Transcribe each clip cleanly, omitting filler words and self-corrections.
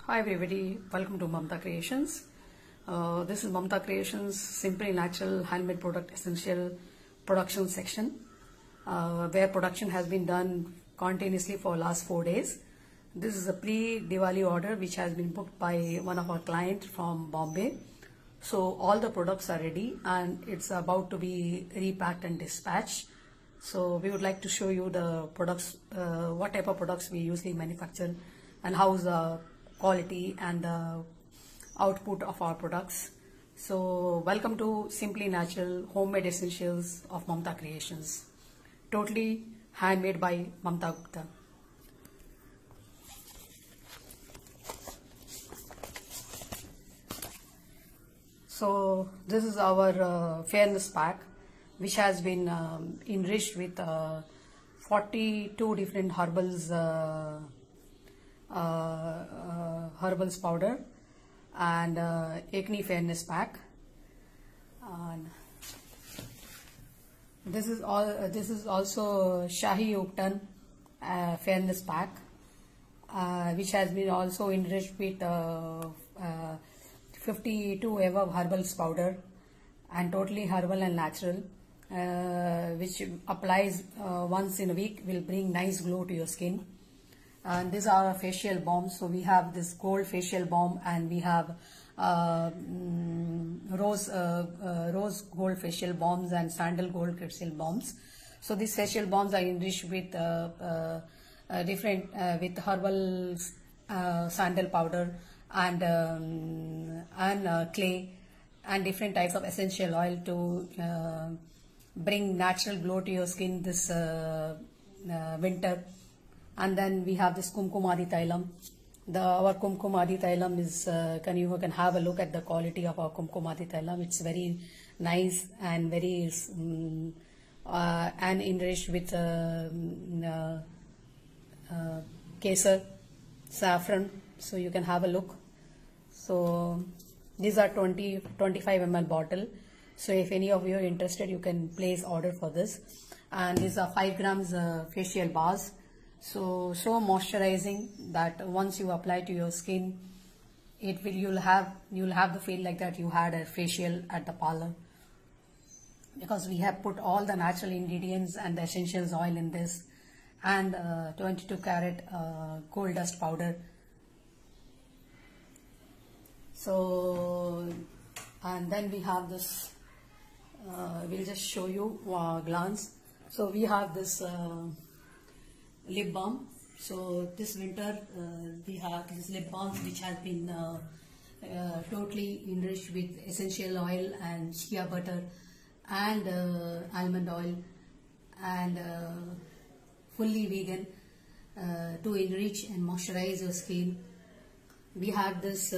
Hi everybody, welcome to Mamta Creations. This is Mamta Creations Simply Natural Handmade Product Essential Production section, where production has been done continuously for last 4 days. This is a pre-Diwali order which has been booked by one of our clients from Bombay. So all the products are ready and it's about to be repacked and dispatched. So we would like to show you the products, what type of products we usually manufacture and how's the quality and the output of our products. So welcome to Simply Natural Homemade Essentials of Mamta Creations, totally handmade by Mamta Gupta. So this is our fairness pack, which has been enriched with 42 different herbals powder and acne fairness pack. And this is also Shahi Upton fairness pack, which has been also enriched with 52 above herbals powder and totally herbal and natural, which applies once in a week, will bring nice glow to your skin. And these are our facial balms. So we have this gold facial balm and we have rose gold facial balms and sandal gold facial balms. So these facial balms are enriched with with herbal sandal powder and clay and different types of essential oil to bring natural glow to your skin this winter. And then we have this Kumkumadi Thailam. Our Kumkumadi Thailam is, you can have a look at the quality of our Kumkumadi Thailam. It's very nice and very and enriched with kesar, saffron. So you can have a look. So these are 25 ml bottle. So if any of you are interested, you can place order for this. And these are 5 grams facial bars. So moisturizing that once you apply to your skin, you'll have the feel like that you had a facial at the parlor, because we have put all the natural ingredients and the essentials oil in this, and 22 karat gold dust powder. So, and then we have this, we'll just show you glance. So we have this lip balm. So this winter we have this lip balm which has been totally enriched with essential oil and shea butter and almond oil and fully vegan to enrich and moisturize your skin. We have this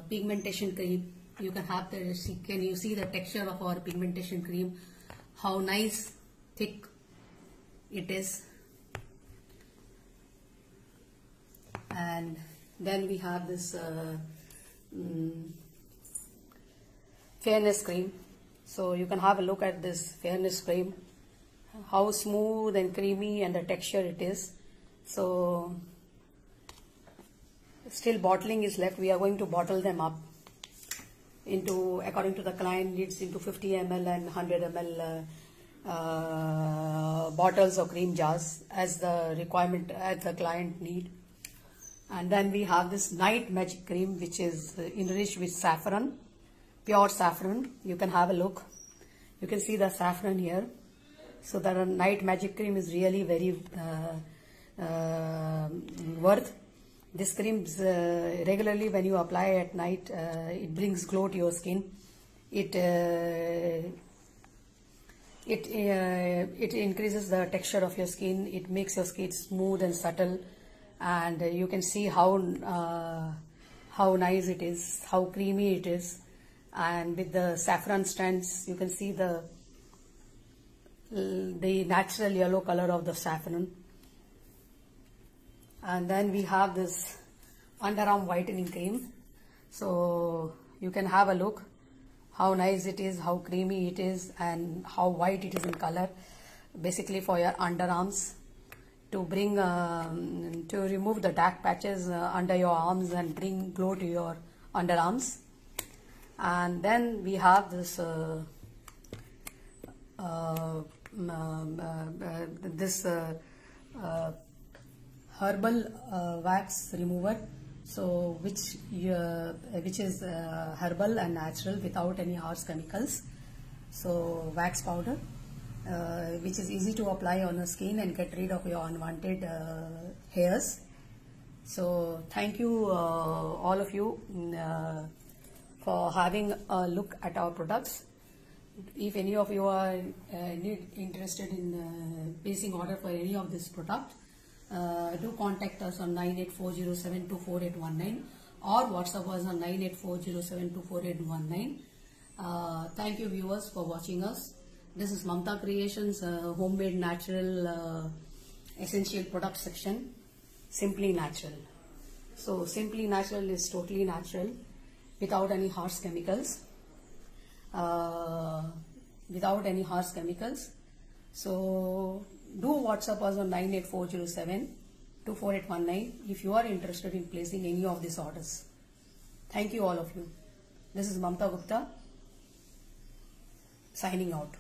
pigmentation cream. You can have the, can you see the texture of our pigmentation cream, how nice thick it is. And then we have this fairness cream. So you can have a look at this fairness cream, how smooth and creamy and the texture it is. So still bottling is left. We are going to bottle them up into, according to the client needs, into 50 ml and 100 ml bottles or cream jars as the requirement, as the client need. And then we have this Night Magic Cream, which is enriched with saffron, pure saffron. You can have a look. You can see the saffron here. So the Night Magic Cream is really very worth. This cream regularly when you apply at night, it brings glow to your skin. It increases the texture of your skin. It makes your skin smooth and subtle. And you can see how nice it is, how creamy it is, and with the saffron strands, you can see the natural yellow color of the saffron. And then we have this underarm whitening cream. So you can have a look how nice it is, how creamy it is, and how white it is in color, basically for your underarms. to bring to remove the dark patches under your arms and bring glow to your underarms. And then we have this herbal wax remover, so which is herbal and natural without any harsh chemicals. So wax powder, which is easy to apply on the skin and get rid of your unwanted hairs. So thank you all of you for having a look at our products. If any of you are interested in placing order for any of this product, do contact us on 98407244819 or WhatsApp us on 98407244819. Thank you viewers for watching us. This is Mamta Creations homemade natural essential product section, Simply Natural. So Simply Natural is totally natural without any harsh chemicals. So do WhatsApp us on 98407244819 if you are interested in placing any of these orders. Thank you all of you. This is Mamta Gupta signing out.